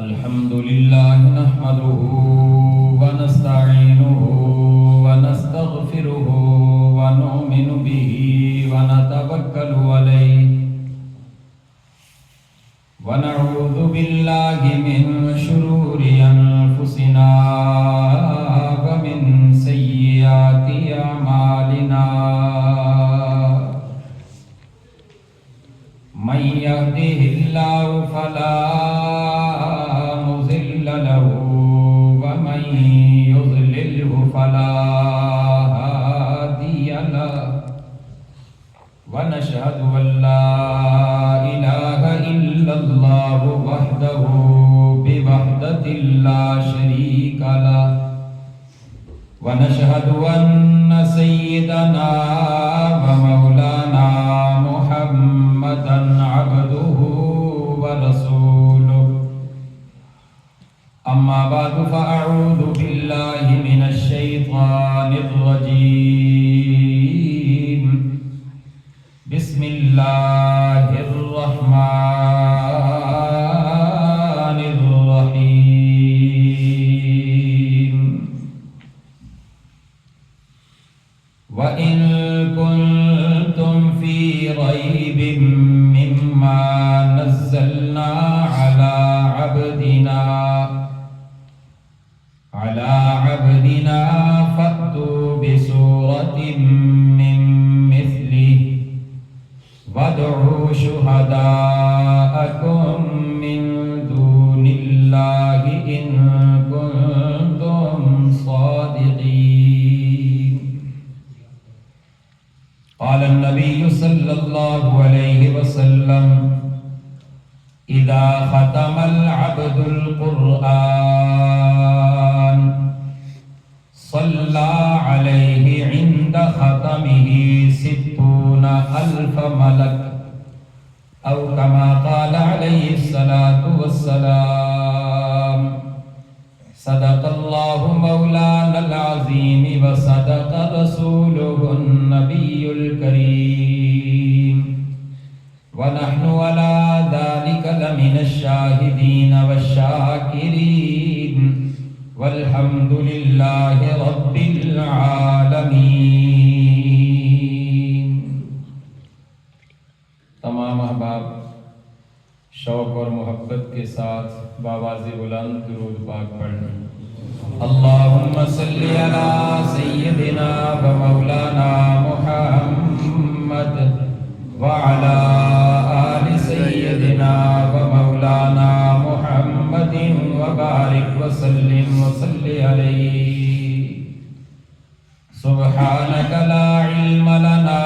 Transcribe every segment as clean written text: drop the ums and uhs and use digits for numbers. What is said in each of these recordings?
الحمد لله نحمده ونستعينه ونستغفره ونؤمن به ونتوكل عليه ونعوذ بالله من شرور أنفسنا ومن سيئات أعمالنا من يهده الله فلا مضل له ومن يضلله فلا هادي له ونشهد أن لا إله إلا الله وحده بوحدة لا شريك له ونشهد أن سيدنا ومولانا محمدا عبده ورسوله أما بعد فأعوذ بالله من الشيطان الرجيم بسم الله الرحمن الرحيم وإن كنتم في ريب مما نزلنا على عبدنا فأتوا بسورة من مثله وادعوا شهداءكم من دون الله إن كنتم صادقين قال النبي صلى الله عليه وسلم إذا ختم العبد القرآن صلى عليه عند ختمه 60,000 ملك أو كما قال عليه الصلاة والسلام صدق الله مولانا العظيم وصدق رسوله النبي الكريم ونحن على ذلك لمن الشاهدين والشاكرين والحمد لله رب العالمين. تمام احباب شوق اور محبت کے ساتھ بآواز بلند درود پاک پڑھیں. اللہم صلی علی سیدنا و مولانا محمد وعلی آل سیدنا و مولانا محمد وبارک وسلم وصلی علیہ. سبحانک لا علم لنا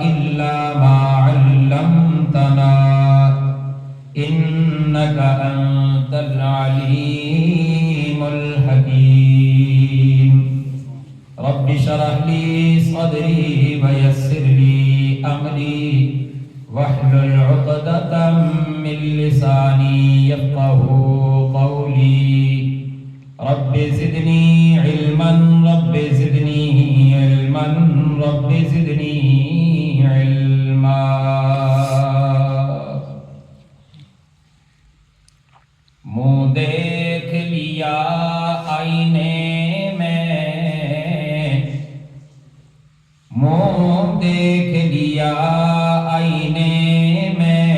الا ما علمتنا انک انت العلیم الحکیم. رب اشرح لی صدری ویسر لی امری واحلل عقدۃ من لسانی یفقهوا قولی. رب زدنی علما رب زدنی علما رب زدنی علما. منہ دیکھ لیا آئینے میں منہ دیکھ لیا آئینے میں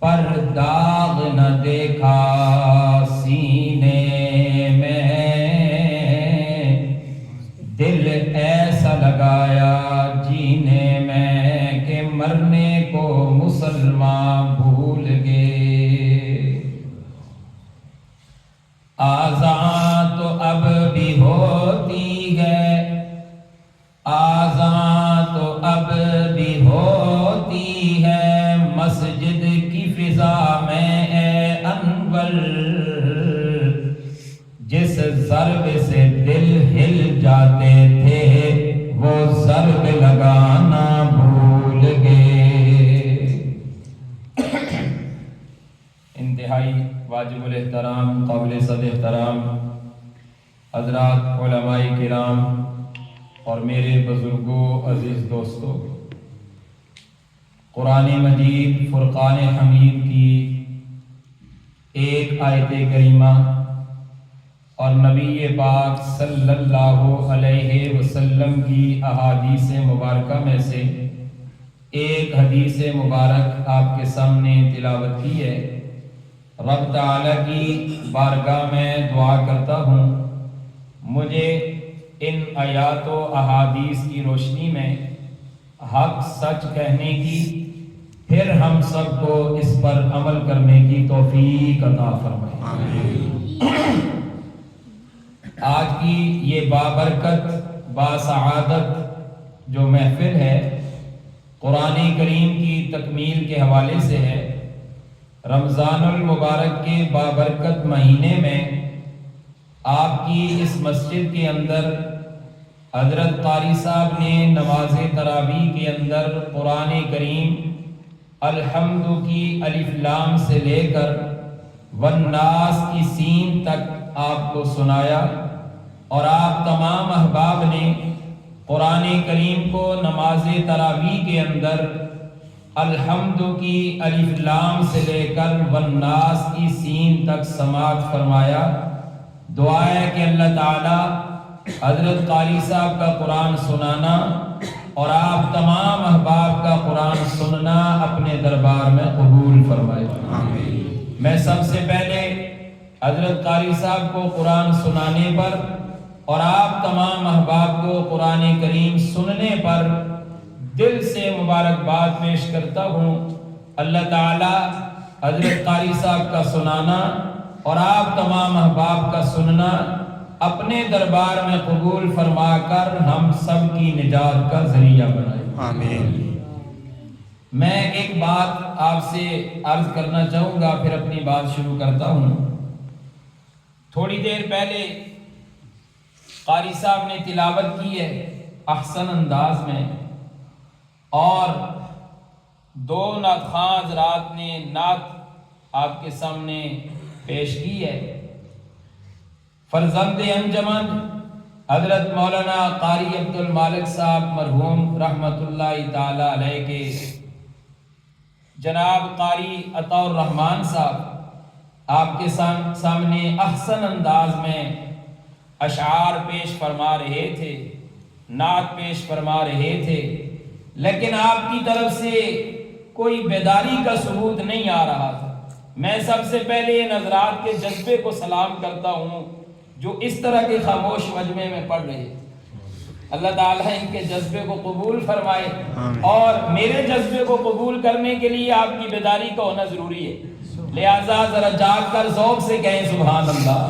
پر داغ نہ دیکھا سینے میں. دل ایسا لگایا جینے میں کہ مرنے کو مسلمان بھول گئے. آزاں تو اب بھی ہوتی ہے آزاں تو اب بھی ہوتی ہے مسجد کی فضا میں اے انور. جس ضرب سے دل ہل جاتے تھے وہ ضرب لگانا بھول گئے. انتہائی واجب الاحترام قابل صد احترام حضرات علماء کرام اور میرے بزرگوں عزیز دوستوں، قرآن مجید فرقان حمید کی ایک آیت کریمہ اور نبی پاک صلی اللہ علیہ وسلم کی احادیث مبارکہ میں سے ایک حدیث مبارک آپ کے سامنے تلاوت کی ہے۔ رب تعالیٰ کی بارگاہ میں دعا کرتا ہوں مجھے ان آیات و احادیث کی روشنی میں حق سچ کہنے کی، پھر ہم سب کو اس پر عمل کرنے کی توفیق عطا فرمائے۔ آج کی یہ بابرکت باسعادت جو محفل ہے قرآن کریم کی تکمیل کے حوالے سے ہے۔ رمضان المبارک کے بابرکت مہینے میں آپ کی اس مسجد کے اندر حضرت قاری صاحب نے نماز تراویح کے اندر قرآن کریم الحمد کی الف لام سے لے کر والناس کی سین تک آپ کو سنایا، اور آپ تمام احباب نے قرآن کریم کو نماز تراویح کے اندر الحمد کی الف لام سے لے کر والناس کی سین تک سماعت فرمایا۔ دعا ہے کہ اللہ تعالی حضرت قاری صاحب کا قرآن سنانا اور آپ تمام احباب کا قرآن سننا اپنے دربار میں قبول فرمائے۔ میں سب سے پہلے حضرت قاری صاحب کو قرآن سنانے پر اور آپ تمام احباب کو قرآن کریم سننے پر دل سے مبارکباد پیش کرتا ہوں۔ اللہ تعالی حضرت قاری صاحب کا سنانا اور آپ تمام احباب کا سننا اپنے دربار میں قبول فرما کر ہم سب کی نجات کا ذریعہ بنائے۔ آمین۔ میں ایک بات آپ سے عرض کرنا چاہوں گا، پھر اپنی بات شروع کرتا ہوں۔ تھوڑی دیر پہلے قاری صاحب نے تلاوت کی ہے احسن انداز میں، اور دو نعت خواں حضرات نے نعت آپ کے سامنے پیش کی ہے۔ فرزند انجمن حضرت مولانا قاری عبد المالک صاحب مرحوم رحمت اللہ تعالی علیہ کے جناب قاری عطا الرحمن صاحب آپ کے سامنے احسن انداز میں اشعار پیش فرما رہے تھے، نعت پیش فرما رہے تھے، لیکن آپ کی طرف سے کوئی بیداری کا ثبوت نہیں آ رہا تھا۔ میں سب سے پہلے ان حضرات کے جذبے کو سلام کرتا ہوں جو اس طرح کے خاموش مجمع میں پڑھ رہے تھے۔ اللہ تعالیٰ ان کے جذبے کو قبول فرمائے، اور میرے جذبے کو قبول کرنے کے لیے آپ کی بیداری کا ہونا ضروری ہے، لہٰذا ذرا جاگ کر ذوق سے کہیں سبحان اللہ۔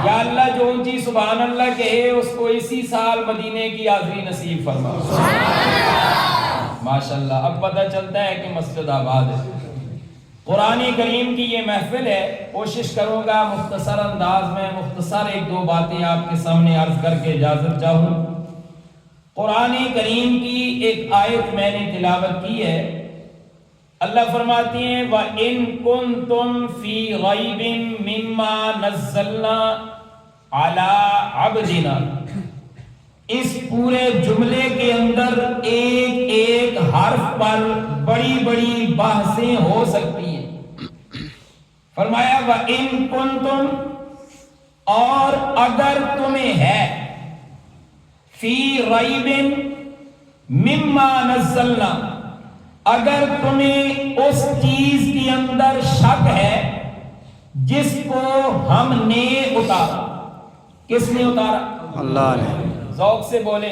یا اللہ جو اونچی سبحان اللہ کہے اس کو اسی سال مدینے کی حاضری نصیب فرما۔ ماشاءاللہ، اب پتہ چلتا ہے کہ مسجد آباد ہے۔ قرآن کریم کی یہ محفل ہے، کوشش کروں گا مختصر انداز میں مختصر ایک دو باتیں آپ کے سامنے عرض کر کے اجازت چاہوں۔ قرآن کریم کی ایک آیت میں نے تلاوت کی ہے۔ اللہ فرماتے ہیں وَإِن كُنتُمْ فِي رَيْبٍ مِّمَّا نَزَّلْنَا عَلَىٰ عَبْدِنَا۔ اس پورے جملے کے اندر ایک ایک حرف پر بڑی بڑی بحثیں ہو سکتی ہیں۔ فرمایا وَإِن كُنتُمْ، اور اگر تمہیں ہے، فی ریب مما نزلنا، اگر تمہیں اس چیز کے اندر شک ہے جس کو ہم نے اتارا۔ کس نے اتارا؟ اللہ نے۔ ذوق سے بولے،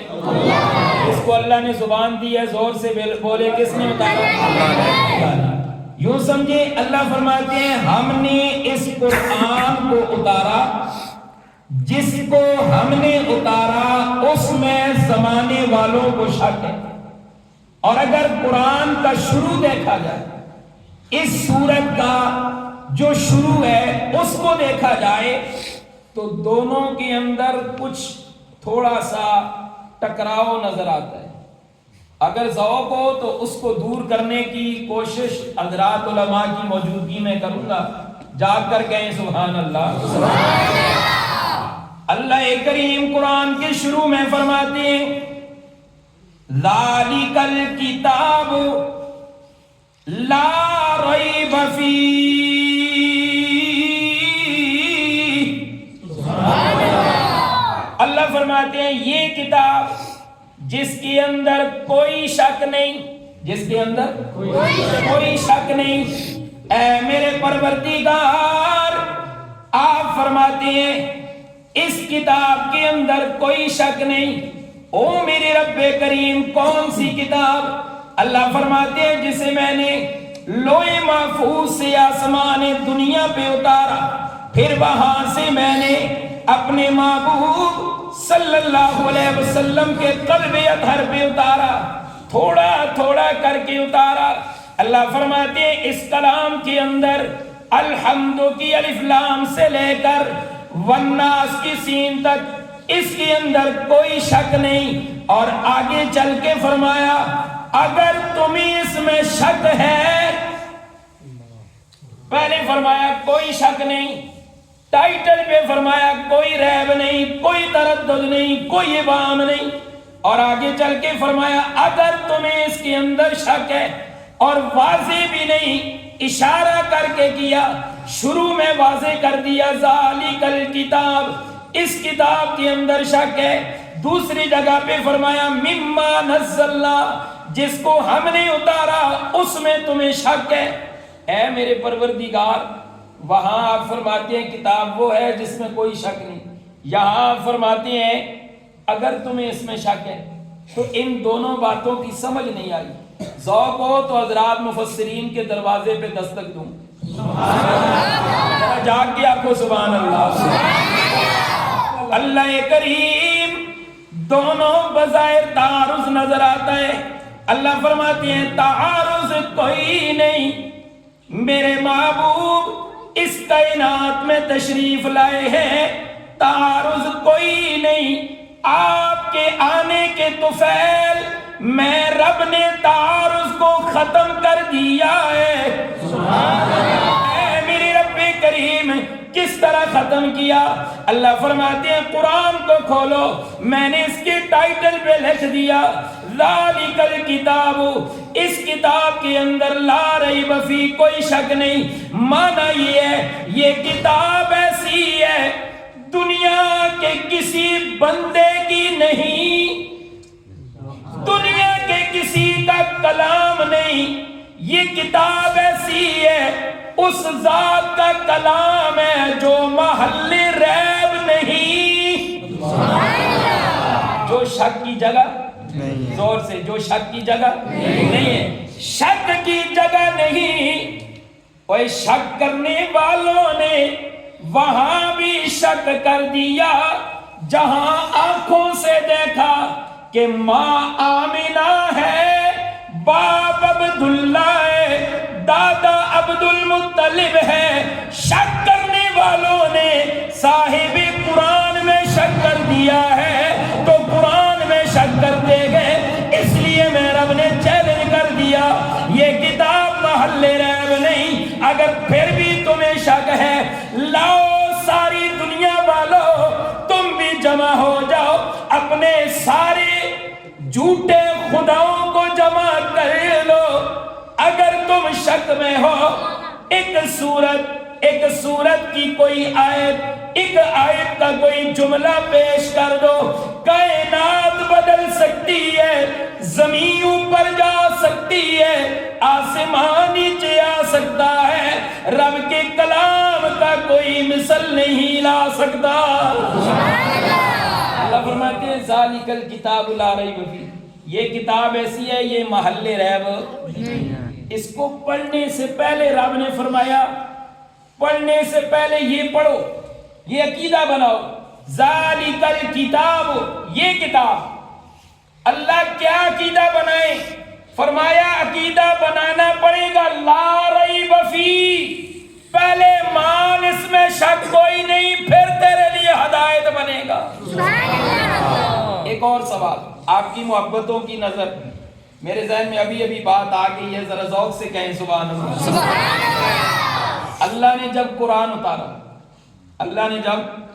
اس کو اللہ نے زبان دی ہے، زور سے بولے، کس نے اتارا؟ اللہ نے۔ یوں سمجھے اللہ فرماتے ہیں ہم نے اس قرآن کو اتارا، جس کو ہم نے اتارا اس میں زمانے والوں کو شک ہے۔ اور اگر قرآن کا شروع دیکھا جائے، اس سورت کا جو شروع ہے اس کو دیکھا جائے تو دونوں کے اندر کچھ تھوڑا سا ٹکراؤ نظر آتا ہے۔ اگر ذوق ہو تو اس کو دور کرنے کی کوشش حضرات علماء کی موجودگی میں کروں گا۔ جاگ کر کہیں سبحان اللہ۔ اللہ کریم قرآن کے شروع میں فرماتے ہیں ذالک الکتاب لا ریب اللہ فرماتے ہیں یہ کتاب جس کے اندر کوئی شک نہیں، جس کے اندر کوئی شک نہیں، اے میرے پروردگار آپ فرماتے ہیں اس کتاب کے اندر کوئی شک نہیں۔ او میرے رب کریم کون سی کتاب؟ اللہ فرماتے ہیں جسے میں نے لوح محفوظ سے آسمان دنیا پہ اتارا، پھر وہاں سے میں نے اپنے محبوب صلی اللہ علیہ وسلم کے قلب اطہر پہ اتارا، تھوڑا تھوڑا کر کے اتارا۔ اللہ فرماتے ہیں اس کلام کے اندر الحمد کی الف لام سے لے کر والناس کی سین تک اس کے اندر کوئی شک نہیں۔ اور آگے چل کے فرمایا اگر تمہیں اس میں شک ہے، پہلے فرمایا کوئی شک نہیں، ٹائٹل پہ فرمایا کوئی ریب نہیں، کوئی تردد نہیں، کوئی ابہام نہیں، اور آگے چل کے فرمایا اگر تمہیں اس کے اندر شک ہے، اور واضح بھی نہیں، اشارہ کر کے کیا، شروع میں واضح کر دیا ذالک الکتاب، اس کتاب کے اندر شک ہے۔ دوسری جگہ پہ فرمایا مما نزلنا، جس کو ہم نے اتارا اس میں تمہیں شک ہے۔ اے میرے پروردگار وہاں آپ فرماتے ہیں کتاب وہ ہے جس میں کوئی شک نہیں، یہاں آپ فرماتے ہیں اگر تمہیں اس میں شک ہے، تو ان دونوں باتوں کی سمجھ نہیں آئی۔ ذوق ہو تو حضرات مفسرین کے دروازے پہ دستک دوں، جاگ کے آپ کو سبحان اللہ۔ اللہ کریم دونوں بظاہر تعارض نظر آتا ہے، اللہ فرماتے ہیں تعارض کوئی نہیں، میرے محبوب اس کائنات میں تشریف لائے ہیں، تعارض کوئی نہیں، آپ کے آنے کے طفیل میں رب نے تعارض کو ختم کر دیا ہے۔ اے میرے رب کریم کس طرح ختم کیا؟ اللہ فرماتے ہیں قرآن کو کھولو، میں نے اس کے ٹائٹل پہ لکھ دیا ذالک الکتاب، اس کتاب کے اندر لا ریب فی، کوئی شک نہیں۔ معنی یہ ہے یہ کتاب ایسی ہے دنیا کے کسی بندے کی نہیں، دنیا کے کسی کا کلام نہیں، یہ کتاب ایسی ہے اس ذات کا کلام ہے جو محل ریب نہیں، جو شک کی جگہ نہیں، زور سے، جو شک کی جگہ نہیں ہے، شک کی جگہ نہیں۔ اور شک کرنے والوں نے وہاں بھی شک کر دیا جہاں آنکھوں سے دیکھا کہ ماں آمنہ ہے، باپ عبداللہ ہے، دادا عبد المطلب ہے۔ شک کرنے والوں نے صاحب قرآن میں شک کر دیا ہے تو قرآن میں شک کرتے گئے، اس لیے میں رب نے چیلنج کر دیا یہ کتاب محل ریب نہیں۔ اگر پھر بھی تمہیں شک ہے لاؤ ساری دنیا والو تم بھی جمع ہو جاؤ، اپنے سارے جھوٹے خداؤں کو جمع کر لو، اگر تم شک میں ہو ایک سورت کی کوئی آیت، ایک آیت کا کوئی جملہ پیش کر دو، کائنات بدل سکتی ہے، زمین اوپر جا سکتی ہے، آسمان نیچے آ سکتا ہے، رب کے کلام کا کوئی مثل نہیں لا سکتا۔ اللہ فرماتے ہیں ذالک الکتاب لا ریب فیہ، یہ کتاب ایسی ہے یہ محل ریب نہیں۔ اس کو پڑھنے سے پہلے رب نے فرمایا پڑھنے سے پہلے یہ پڑھو، یہ عقیدہ بناؤ، ذالک الکتاب، یہ کتاب۔ اللہ کیا عقیدہ بنائے؟ فرمایا عقیدہ بنانا پڑے گا لا ریب فیہ، پہلے مان اس میں شک کوئی نہیں، پھر تیرے لیے ہدایت بنے گا۔ ایک اور سوال، آپ کی محبتوں کی نظر میرے ذہن میں ابھی بات آ گئی ہے، ذرا ذوق سے کہیں سبحان اللہ۔ اللہ نے جب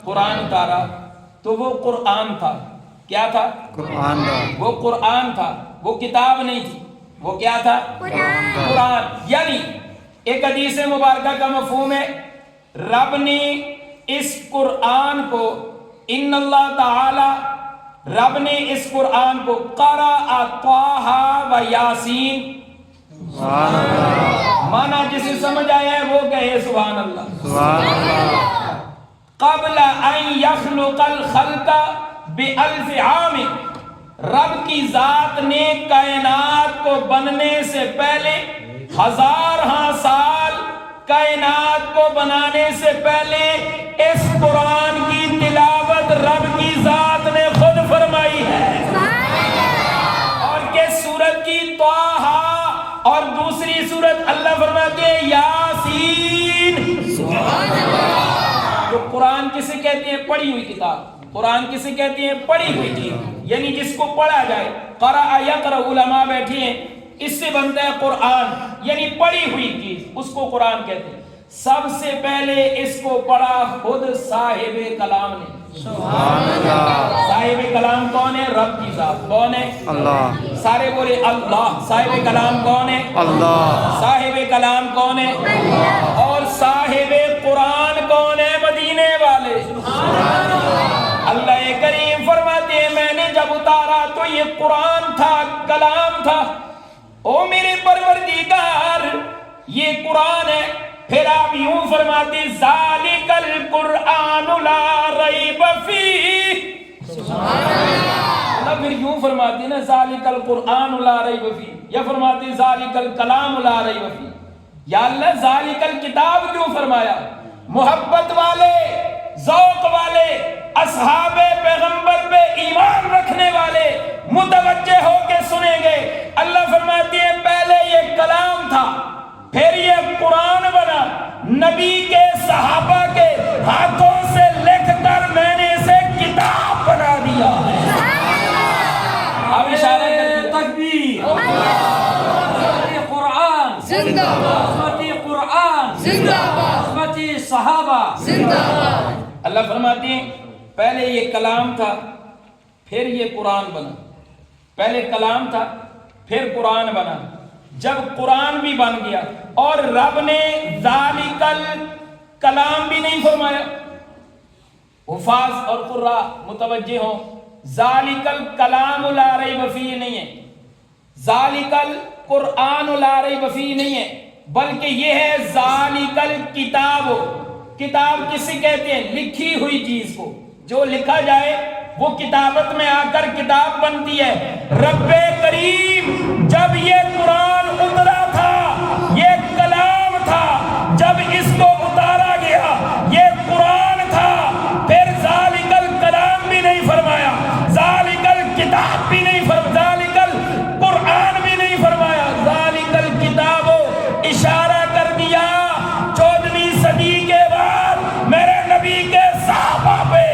قرآن اتارا تو وہ قرآن تھا، کیا تھا؟ قرآن۔ وہ قرآن تھا، وہ کتاب نہیں تھی۔ وہ کیا تھا؟ قرآن. یعنی ایک حدیث مبارکہ کا مفہوم ہے رب نے اس قرآن کو ان اللہ تعالی رب نے اس قرآن کو قرأ طٰہٰ و یاسین مانا جسے سمجھ آیا ہے وہ کہے سبحان اللہ. قبل ان یخلق الخلق بألف عام رب کی ذات نے کائنات کو بننے سے پہلے 1000 سال کائنات کو بنانے سے پہلے اس قرآن کی تلاوت رب کی ذات نے خود فرمائی ہے. اور کس سورت کی؟ طٰہٰ. اور دوسری سورت اللہ فرماتے ہیں یاسین. تو قرآن کسے کہتے ہیں؟ پڑھی ہوئی کتاب. قرآن کسے کہتے ہیں؟ پڑھی ہوئی چیز. یعنی جس کو پڑھا جائے. قرأ یقرأ علماء بیٹھے ہیں اس سے بنتا ہے قرآن. یعنی پڑھی ہوئی چیز اس کو قرآن کہتے ہیں. سب سے پہلے اس کو پڑھا خود صاحب کلام نے. سبحان اللہ. صاحب کلام کون ہے؟ رب کی ذات. کون ہے؟ اللہ. سارے بولے اللہ. صاحب کلام کون ہے؟ اللہ. صاحب کلام کون ہے؟ اللہ. اور صاحب قرآن کون ہے؟ مدینے والے. سبحان اللہ. اللہ کریم فرماتے ہیں میں نے جب اتارا تو یہ قرآن تھا، کلام تھا. او میرے پروردگار یہ قرآن ہے. پھر آپ یوں فرماتے ذالک القرآن لا ریب فیہ. سبحان اللہ. پھر یوں فرماتے نا ذالک القرآن لا ریب فیہ یا فرماتے ذالک الکلام لا ریب فیہ. یا اللہ ذالک الکتاب کیوں فرمایا؟ محبت والے، ذوق والے، اصحاب پیغمبر پہ ایمان رکھنے والے متوجہ ہو کے سنیں گے. اللہ فرماتے ہیں پہلے یہ کلام تھا پھر یہ قرآن بنا. نبی کے صحابہ کے ہاتھوں سے لکھ کر میں نے اسے کتاب بنا دیا ہے. اب اشارہ تکبیر. قرآن زندہ باد. قرآن زندہ باد. صحابہ زندہ باد. اللہ فرماتے ہیں پہلے یہ کلام تھا پھر یہ قرآن بنا. پہلے کلام تھا پھر قرآن بنا. جب قرآن بھی بن گیا اور رب نے ذالک الکلام بھی نہیں فرمایا. حفاظ اور قراء متوجہ ہوں ذالک الکلام لا ریب فیہ نہیں ہے، ذالک القرآن لا ریب فیہ نہیں ہے، بلکہ یہ ہے ذالک الکتاب. کتاب کسے کہتے ہیں؟ لکھی ہوئی چیز کو. جو لکھا جائے وہ کتابت میں آ کر کتاب بنتی ہے. رب کریم جب یہ قرآن اترا تھا یہ کلام تھا، جب اس کو اتارا گیا یہ قرآن تھا. پھر ذالک الکلام بھی نہیں فرمایا، ذالک الکتاب بھی نہیں فرمایا، ذالک القرآن بھی نہیں فرمایا. ذالک الکتاب اشارہ کر دیا 14ویں صدی کے بعد میرے نبی کے صحابہ پہ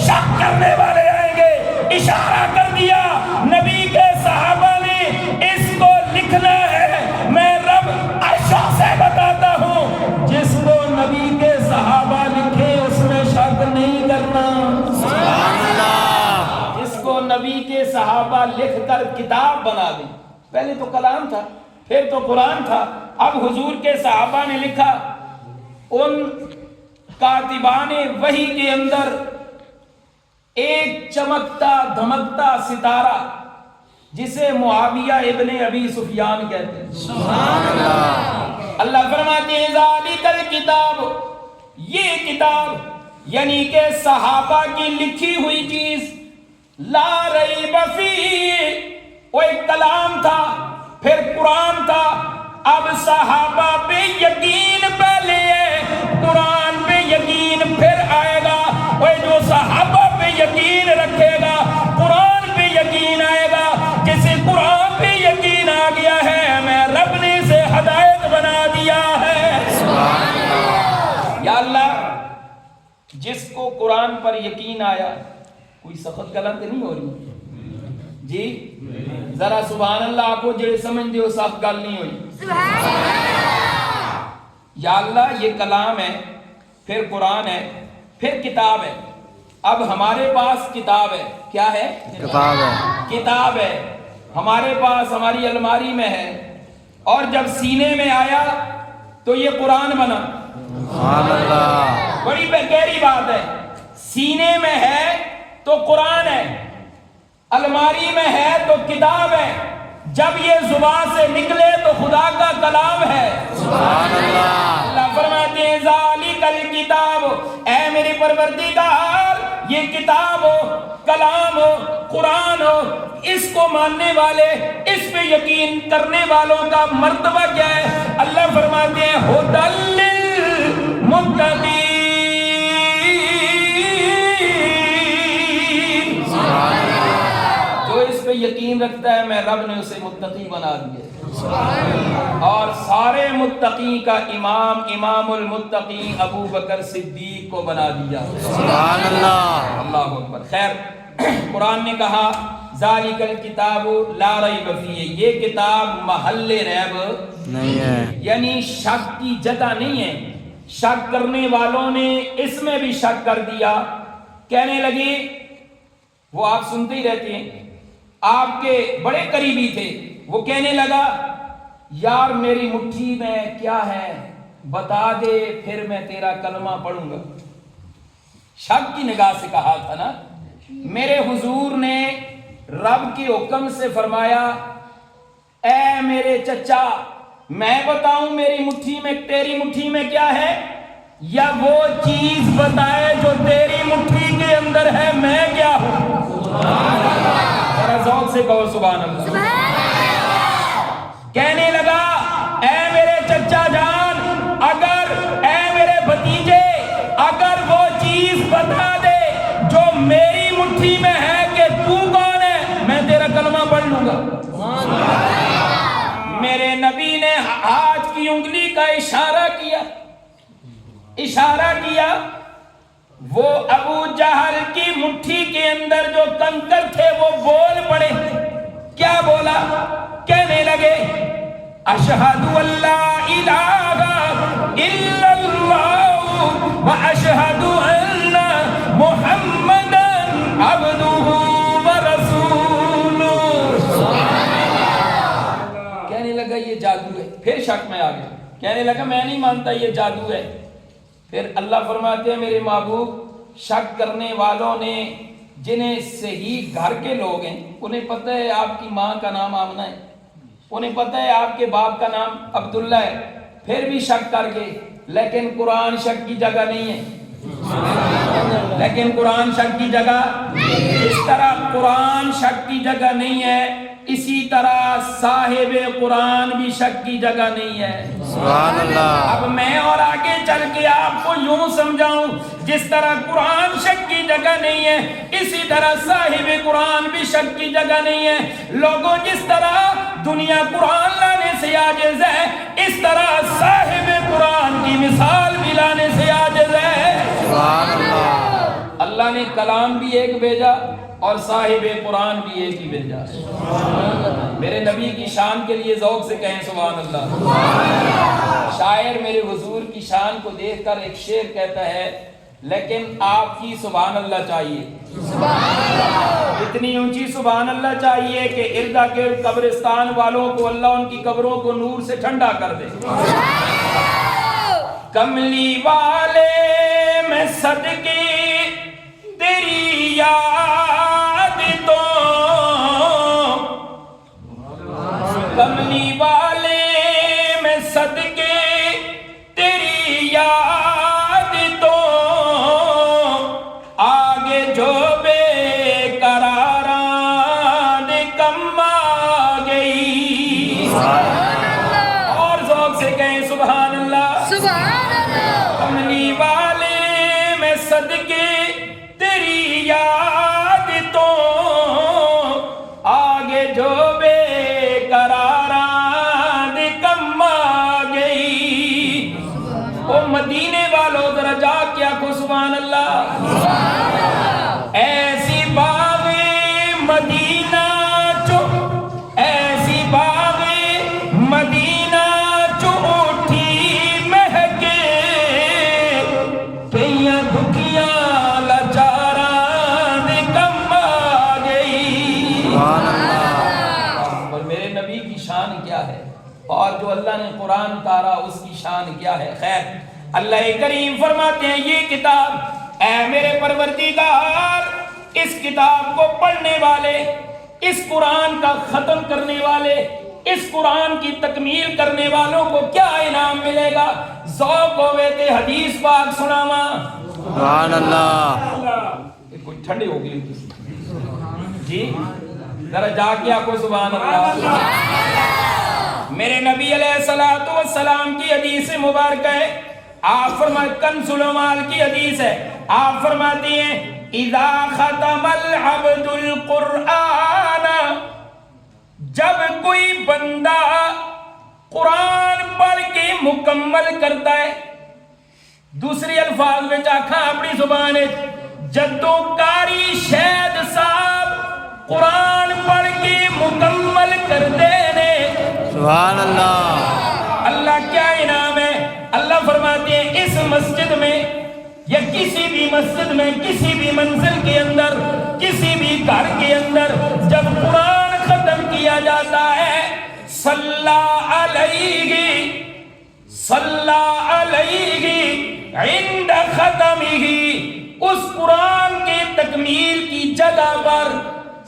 شک کرنے والے آئیں گے. اشارہ کر دیا نبی کے صحابہ نے اس کو لکھنا ہے. میں رب عائشہ سے بتاتا ہوں جس کو نبی کے صحابہ لکھے اس میں شک نہیں کرنا. سبحان اللہ. جس کو نبی کے صحابہ لکھ کر کتاب بنا دی. پہلے تو کلام تھا پھر تو قرآن تھا. اب حضور کے صحابہ نے لکھا. ان کاتبان وحی کے اندر ایک چمکتا دھمکتا ستارہ جسے معاویہ ابن ابی سفیان کہتے ہیں. سبحان اللہ. اللہ فرماتے ہیں ذالک الکتاب یہ کتاب یعنی کہ صحابہ کی لکھی ہوئی چیز لا ریب فیہ. وہ ایک کلام تھا پھر قرآن تھا. اب صحابہ پہ یقین پہلے ہے قرآن پہ یقین پھر آئے گا. وہ جو صحابہ پہ یقین رکھے گا قرآن پہ یقین آئے گا. کسی قرآن پہ یقین آ گیا ہے میں رب نے اسے ہدایت بنا دیا ہے. یا اللہ جس کو قرآن پر یقین آیا کوئی سخت غلط نہیں ہو رہی جی؟ ذرا سبحان اللہ آپ کو جڑے سمجھ دے ہو سخت گل نہیں ہوئی. یا اللہ یہ کلام ہے پھر قرآن ہے پھر کتاب ہے. اب ہمارے پاس کتاب ہے. کیا ہے؟ کتاب ہے. کتاب ہے. ہمارے پاس ہماری الماری میں ہے، اور جب سینے میں آیا تو یہ قرآن بنا۔ سبحان اللہ، بڑی گہری بات ہے، سینے میں ہے تو قرآن ہے، الماری میں ہے تو کتاب ہے، جب یہ زبان سے نکلے تو خدا کا کلام ہے۔ سبحان اللہ، اللہ فرماتے ہیں ذالک الکتاب، اے میرے پروردگار یہ کتاب ہو، کلام ہو، قرآن ہو، اس کو ماننے والے، اس پہ یقین کرنے والوں کا مرتبہ کیا ہے؟ اللہ فرماتے ہیں ھدی للمتقین، جو اس پہ یقین رکھتا ہے میں رب نے اسے متقی بنا دیا۔ اور سارے متقی کا امام، امام المتقی ابو بکر صدیق کو بنا دیا۔ سبحان اللہ، اللہ اکبر۔ خیر، قرآن نے کہا ذالک الکتاب لا ریب فیہ، یہ کتاب محل ریب نہیں ہے، یعنی شک کی جگہ نہیں ہے۔ شک کرنے والوں نے اس میں بھی شک کر دیا، کہنے لگے، وہ آپ سنتے ہی رہتے ہیں، آپ کے بڑے قریبی تھے، وہ کہنے لگا یار میری مٹھی میں کیا ہے بتا دے پھر میں تیرا کلمہ پڑھوں گا۔ شک کی نگاہ سے کہا تھا نا۔ میرے حضور نے رب کے حکم سے فرمایا اے میرے چچا میں بتاؤں میری مٹھی میں، تیری مٹھی میں کیا ہے، یا وہ چیز بتائے جو تیری مٹھی کے اندر ہے میں کیا ہوں؟ ذرا ذوق سے کہو سبحان اللہ۔ کہنے لگا اے میرے چچا جان، اگر اے میرے بھتیجے اگر وہ چیز بتا دے جو میری مٹھی میں ہے کہ تو کون ہے، میں تیرا کلمہ پڑھ لوں گا۔ میرے نبی نے ہاتھ کی انگلی کا اشارہ کیا، وہ ابو جہل کی مٹھی کے اندر جو کنکر تھے وہ بول پڑے۔ کیا بولا؟ کہنے لگے اشہد اللہ الہ الا اللہ واشہد ان محمدا عبدہ ورسولہ۔ کہنے لگا یہ جادو ہے۔ پھر شک میں آ گیا، کہنے لگا میں نہیں مانتا یہ جادو ہے۔ پھر اللہ فرماتے ہیں میرے محبوب، شک کرنے والوں نے جنہیں صحیح گھر کے لوگ ہیں، انہیں پتہ ہے آپ کی ماں کا نام آمنہ ہے، انہیں پتہ ہے آپ کے باپ کا نام عبداللہ ہے، پھر بھی شک کر گئے۔ لیکن قرآن شک کی جگہ نہیں ہے، لیکن قرآن شک کی جگہ، اس طرح قرآن شک کی جگہ نہیں ہے، اسی طرح صاحب قرآن بھی شک کی جگہ نہیں ہے۔ سبحان اللہ، اب میں اور آگے چل کے آپ کو یوں سمجھاؤں، جس طرح قرآن شک کی جگہ نہیں ہے اسی طرح صاحب قرآن بھی شک کی جگہ نہیں ہے۔ لوگوں جس طرح دنیا قرآن لانے سے عاجز ہے، اس طرح صاحب قرآن کی مثال بھی لانے سے عاجز ہے۔ سبحان اللہ، اللہ نے کلام بھی ایک بھیجا اور صاحب قرآن بھی ایک ہی بھیجا۔ میرے نبی کی شان کے لیے ذوق سے کہیں سبحان اللہ۔ شاعر میرے حضور کی شان کو دیکھ کر ایک شعر کہتا ہے لیکن آپ کی سبحان اللہ چاہیے، اتنی اونچی سبحان اللہ چاہیے کہ اردا گرد قبرستان والوں کو اللہ ان کی قبروں کو نور سے ٹھنڈا کر دے۔ کملی والے میں صدقے تیری یاد تو، کملی والے میں صدقے تیری یاد تو، آگے جو بے قراران کم آ گئی۔ اور ذوق سے کہیں سبحان اللہ، سبحان اللہ، کملی والے میں صدقے تیری یاد تو، آگے جو بے قراران کم آ گئی۔ او مدینے والوں ذرا جا کے آنکھوں سبحان اللہ۔ ایسی باغ مدینہ چو، ایسی باغ اور جو اللہ نے قرآن اتارا اس کی شان کیا ہے. خیر اللہ کریم فرماتے ہیں یہ کتاب اے میرے پروردگار اس کتاب کو پڑھنے والے, اس قرآن کا ختم کرنے والے, اس قرآن کی تکمیل کرنے والوں کو کیا انعام ملے گا. ذوق ہوئے تے حدیث پاک سناواں. سبحان اللہ. کوئی ٹھنڈے ہو گئے جی, ذرا جا کے آپ کو سبحان اللہ. میرے نبی علیہ الصلوۃ والسلام کی حدیث مبارکہ ہے, آپ فرماتے کنز العمال کی حدیث ہے, آپ فرماتے ہیں اذا ختم العبد القرآن, جب کوئی بندہ قرآن پڑھ کے مکمل کرتا ہے. دوسری الفاظ میں آکھاں اپنی زبان ہے, جدوں کاری شہد صاحب قرآن پڑھ کے مکمل کر دینے. سبحان اللہ. اللہ کیا انعام ہے. اللہ فرماتے ہیں اس مسجد میں یا کسی بھی مسجد میں, کسی بھی منزل کے اندر, کسی بھی گھر کے اندر جب قرآن ختم کیا جاتا ہے, صلی علیہ عند ختمہ, اس قرآن کے تکمیل کی جگہ پر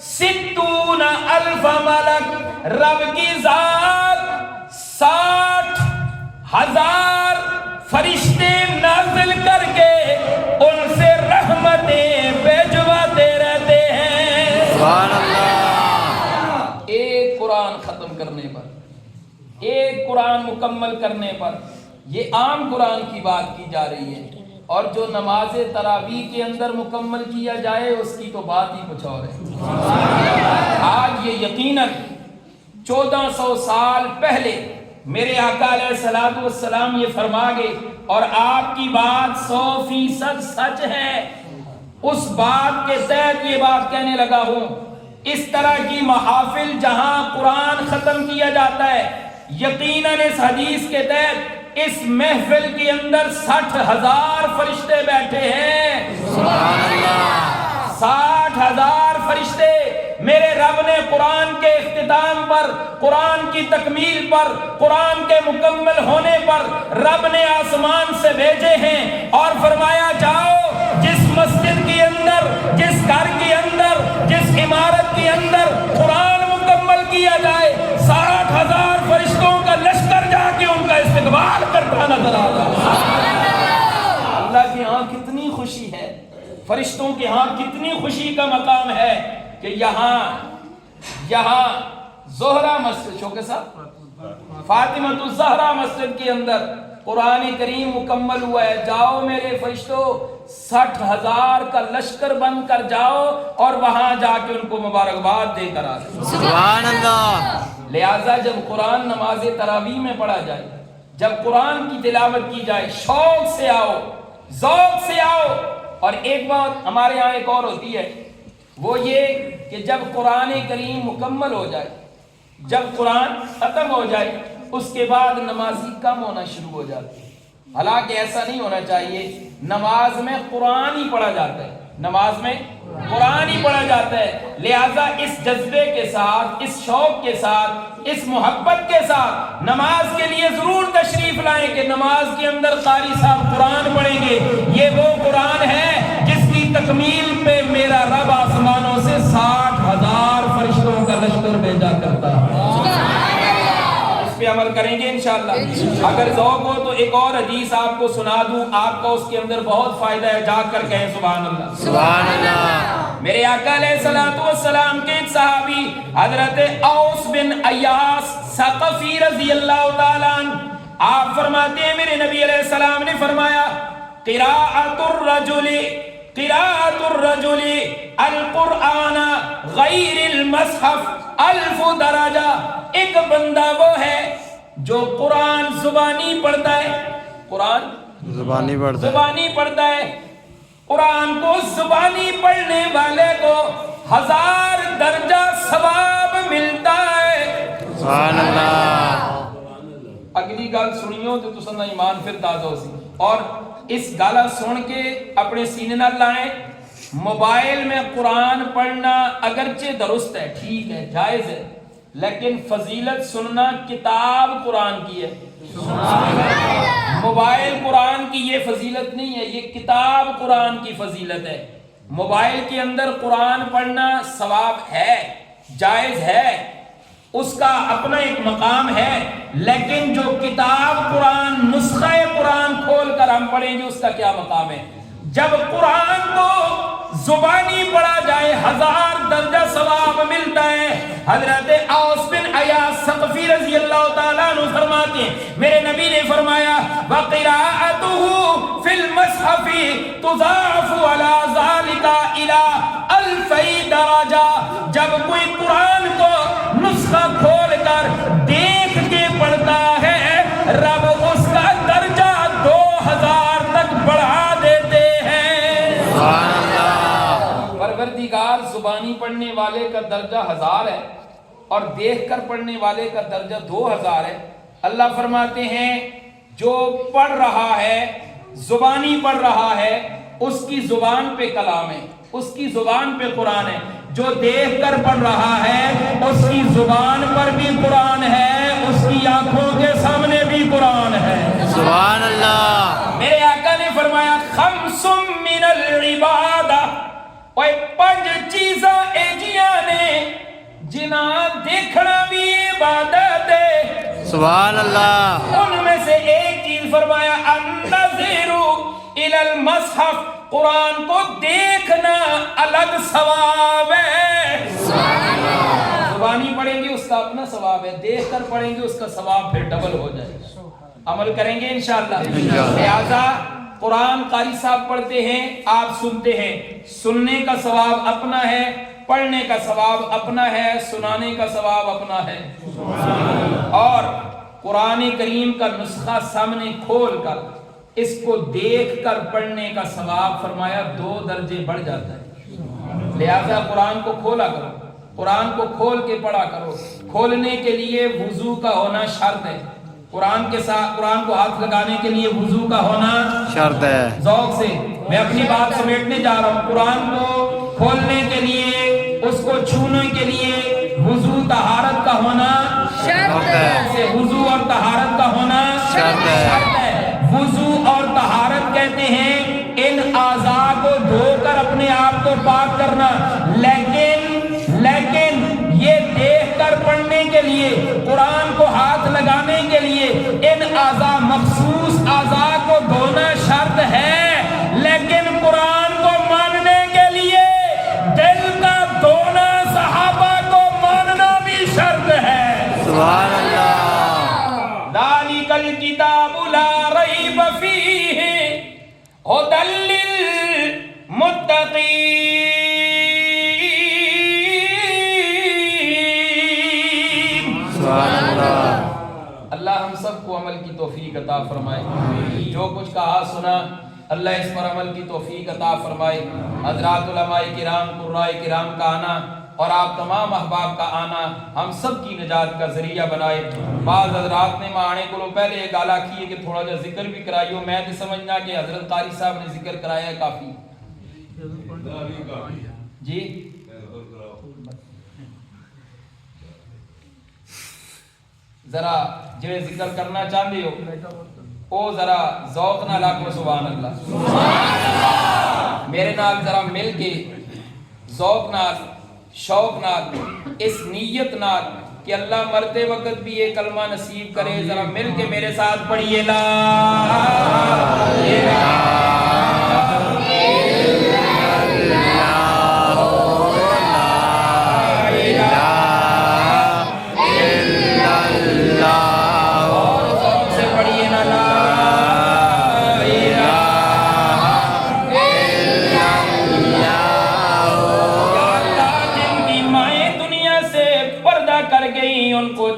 60,000 ملک, رب کی ذات 60,000 فرشتے نازل کر کے ان سے رحمتیں بھیجواتے رہتے ہیں. سبحان اللہ. ایک قرآن ختم کرنے پر, ایک قرآن مکمل کرنے پر, یہ عام قرآن کی بات کی جا رہی ہے, اور جو نماز تراویح کے اندر مکمل کیا جائے اس کی تو بات ہی کچھ اور ہے. آج یہ یقیناً 1400 سال پہلے میرے آقا علیہ الصلوۃ والسلام یہ فرما گئے, اور آپ کی بات 100% سچ ہے. اس بات کے تحت یہ بات کہنے لگا ہوں. اس طرح کی محافل جہاں قرآن ختم کیا جاتا ہے, یقیناً اس حدیث کے تحت اس محفل کے اندر 60,000 فرشتے بیٹھے ہیں. سبحان اللہ. 60,000 فرشتے. میرے رب نے قرآن کے اختتام پر, قرآن کی تکمیل پر, قرآن کے مکمل ہونے پر رب نے آسمان سے بھیجے ہیں اور فرمایا جاؤ جس مسجد کے اندر, جس گھر کے اندر, جس عمارت کے اندر قرآن مکمل کیا جائے, 60,000 فرشتوں کا لشکر جا کے ان کا استقبال کرتا نظر آتا. اللہ کے ہاں کتنی خوشی ہے, فرشتوں کے ہاں کتنی خوشی کا مقام ہے کہ یہاں زہرا مسجد, شوکے صاحب فاطمۃ الزہرا مسجد کے اندر قرآن کریم مکمل ہوا ہے. جاؤ میرے فرشتوں, 60,000 کا لشکر بن کر جاؤ اور وہاں جا کے ان کو مبارکباد دے کر آ جاؤ. سبحان اللہ. لہٰذا جب قرآن نماز تراویح میں پڑھا جائے, جب قرآن کی تلاوت کی جائے, شوق سے آؤ, ذوق سے آؤ. اور ایک بات ہمارے ہاں ایک اور ہوتی ہے, وہ یہ کہ جب قرآن کریم مکمل ہو جائے, جب قرآن ختم ہو جائے, اس کے بعد نمازی کم ہونا شروع ہو جاتی ہے. حالانکہ ایسا نہیں ہونا چاہیے. نماز میں قرآن ہی پڑھا جاتا ہے, نماز میں قرآن ہی پڑھا جاتا ہے. لہٰذا اس جذبے کے ساتھ, اس شوق کے ساتھ, اس محبت کے ساتھ نماز کے لیے ضرور تشریف لائیں کہ نماز کے اندر قاری صاحب قرآن پڑھیں گے. یہ وہ قرآن ہے جس کی تکمیل پہ میرا رب آسمانوں سے 60,000 فرشتوں کا لشکر بھیجا کرتا ہے. اس پہ عمل کریں گے انشاءاللہ. اگر ذوق ہو تو ایک اور حدیث آپ کو سنا دوں, آپ کو اس کے اندر بہت فائدہ ہے, جا کر کہیں سبحان اللہ. سبحان اللہ. میرے آقا علیہ الصلوۃ والسلام کے ایک صحابی حضرت اوس بن ایاس ثقفی رضی اللہ تعالیٰ عنہ, آپ فرماتے ہیں میرے نبی علیہ السلام نے فرمایا قراءۃ الرجل القرآن غیر المصحف 1000 درجہ. ایک بندہ وہ ہے جو قرآن زبانی پڑھتا ہے, قرآن زبانی پڑھتا ہے, زبانی پڑھتا ہے. قرآن کو زبانی پڑھنے والے کو 1000 درجہ ثواب ملتا ہے. سبحان اللہ. اگلی گل سنیو تو تساں ایمان پھر تازہ ہو سی. اور اس گالا سن کے اپنے سینے نہ لائیں. موبائل میں قرآن پڑھنا اگرچہ درست ہے, ٹھیک ہے, جائز ہے, لیکن فضیلت سننا کتاب قرآن کی ہے، موبائل قرآن کی یہ فضیلت نہیں ہے، یہ کتاب قرآن کی فضیلت ہے۔ موبائل کے اندر قرآن پڑھنا ثواب ہے، جائز ہے، اس کا اپنا ایک مقام ہے، لیکن جو کتاب قرآن، نسخہ قرآن کھول کر ہم پڑھیں گے، اس کا کیا مقام ہے؟ جب قرآن کو زبانی پڑھا جائے 1000 درجہ ثواب ملتا ہے۔ حضرت اوس بن عیاض ثقفی رضی اللہ تعالیٰ عنہ فرماتے ہیں، میرے نبی نے فرمایا وَقِرَاءَتُهُ فِي الْمَصْحَفِ تُضَاعَفُ عَلَى ذَلِكَ إِلَى 1000 درجہ۔ جب کوئی قرآن کو نسخہ کھول کر دیکھ کے پڑھتا ہے، رب اس کا درجہ 2000 تک بڑھا دیتے ہیں۔ سبحان اللہ۔ پروردگار زبانی پڑھنے والے کا درجہ 1000 ہے اور دیکھ کر پڑھنے والے کا درجہ 2000 ہے۔ اللہ فرماتے ہیں جو پڑھ رہا ہے، زبانی پڑھ رہا ہے، اس کی زبان پہ کلام ہے، اس کی زبان پہ قرآن ہے۔ جو دیکھ کر پڑھ رہا ہے، اس کی زبان پر بھی قرآن ہے، اس کی آنکھوں کے سامنے بھی قرآن ہے۔ سبحان اللہ۔ میرے آقا نے فرمایا خمس من العبادہ، اور 5 چیزاں ایجیاں نے جنہاں دیکھنا بھی عبادت ہے۔ سبحان اللہ۔ ان میں سے ایک چیز فرمایا النظر الی المصحف، قرآن کو دیکھنا الگ ثواب ہے۔ زبانی پڑھیں گے اس کا اپنا ثواب ہے، دیکھ کر پڑھیں گے اس کا ثواب پھر ڈبل ہو جائے گا۔ عمل کریں گے انشاءاللہ۔ لہذا قرآن قاری صاحب پڑھتے ہیں، آپ سنتے ہیں، سننے کا ثواب اپنا ہے، پڑھنے کا ثواب اپنا ہے، سنانے کا ثواب اپنا ہے۔ اور قرآن کریم کا نسخہ سامنے کھول کر اس کو دیکھ کر پڑھنے کا ثواب فرمایا 2 درجے بڑھ جاتا ہے۔ لہذا قرآن کو کھولا کرو، قرآن کو کھول کے پڑھا کرو۔ کھولنے کے لیے وضو کا ہونا شرط ہے، قرآن کے ساتھ قرآن کو ہاتھ لگانے کے لیے وضو کا ہونا شرط ہے۔ ذوق سے میں اپنی بات سمیٹنے جا رہا ہوں۔ قرآن کو کھولنے کے لیے، اس کو چھونے کے لیے وضو طہارت کا ہونا شرط ہے۔ وضو اور طہارت کا ہونا شرط ہے۔ وضو اور طہارت کہتے ہیں ان اعضاء کو دھو کر اپنے آپ کو پاک کرنا، لیکن یہ دیکھ کر پڑھنے کے لیے، قرآن کو ہاتھ لگانے کے لیے ان اعضاء، مخصوص اعضاء کو دھونا شرط ہے، لیکن قرآن کو ماننے کے لیے دل کا دھونا، صحابہ کو ماننا بھی شرط ہے۔ سبحان اللہ۔ ذالک الکتاب لا ریب فیہ ھدی للمتقین۔ سبحان اللہ۔ اللہ ہم سب کو عمل کی توفیق عطا فرمائے۔ جو کچھ کہا سنا اللہ اس پر عمل کی توفیق عطا فرمائے۔ حضرات علماء کرام، قراء کرام کا آنا اور آپ تمام احباب کا آنا ہم سب کی نجات کا ذریعہ بنائے۔ بعض حضرات نے مانے کو پہلے ایک گالا کیے کہ تھوڑا جا ذکر بھی کرائیو، میں تو سمجھنا کہ حضرت قاری صاحب نے ذکر کرایا ہے کافی جی۔ ذرا جو ذکر کرنا چاہتے ہو او ذرا ذوق نہ لاکھو سبحان اللہ۔ میرے نال ذرا مل کے ذوق نال، شوق نال، اس نیت نال کہ اللہ مرتے وقت بھی یہ کلمہ نصیب کرے، ذرا مل کے میرے ساتھ پڑھیے لا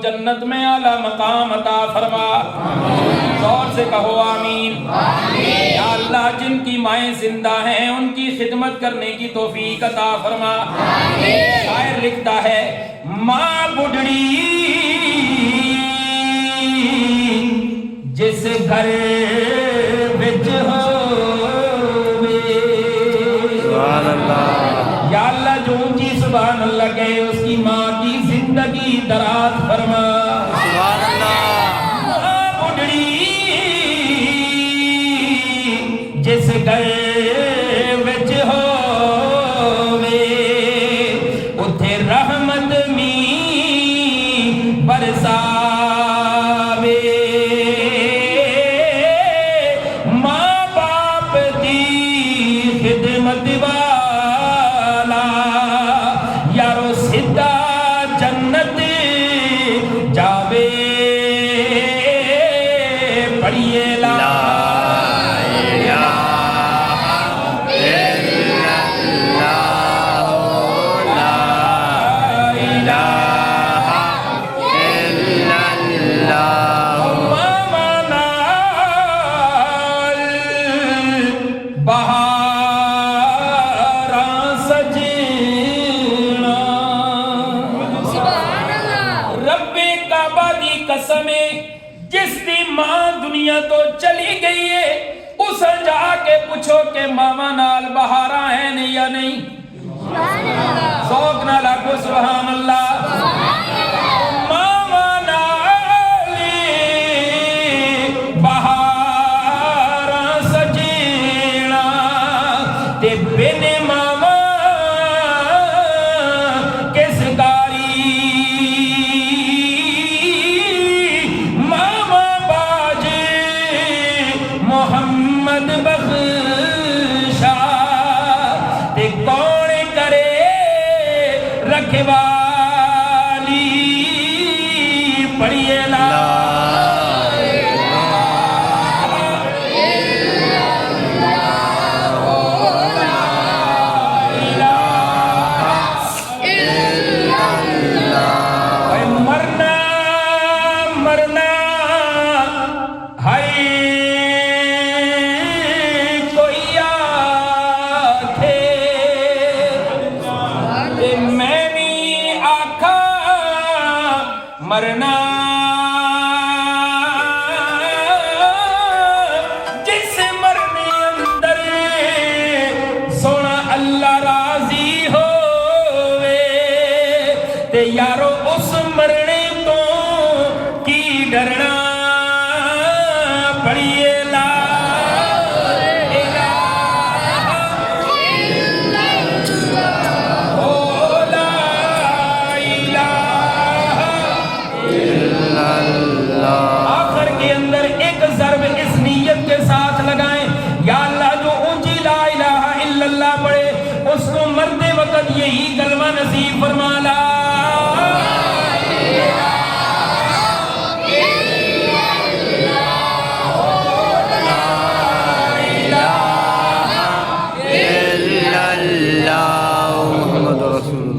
جنت میں اعلیٰ مقام عطا فرما۔ زور سے کہو آمین۔ یا اللہ جن کی مائیں زندہ ہیں ان کی خدمت کرنے کی توفیق عطا فرما۔ شاعر لکھتا ہے ماں بڑھڑی جس گھر وچ ہووے، سبحان اللہ، یا اللہ جو اونچی سبحان اللہ کہے اس کی ماں کی زندگی دراز فرما سبحان اللہ بڑھڑی جس گھر وچ ہووے اتھے رحمت می برساوے ماں باپ دی خدمت والا یارو سدھا جنت جاوے پڑھیے لا جس دی ماں دنیا تو چلی گئی ہے اس جا کے پوچھو کہ ماما نال بہاراں ہیں یا نہیں ذوق نال آکھو سبحان اللہ ماما نال بہاراں سجینا تے بن ماما کس گاری محمد بخشا تے کون کرے رکھوالی پڑھیے لا مرنا مرنا ہائی مرنا جس مرنے اندر سونا اللہ راضی ہووے تے یارو اس مرنے تو کی ڈرنا پڑھیے لا آخر کے اندر ایک ضرب اس نیت کے ساتھ لگائیں یا اللہ جو اونچی لا الہ الا اللہ پڑھے اس کو مرتے وقت یہی کلمہ نصیب فرما لا محمد رسول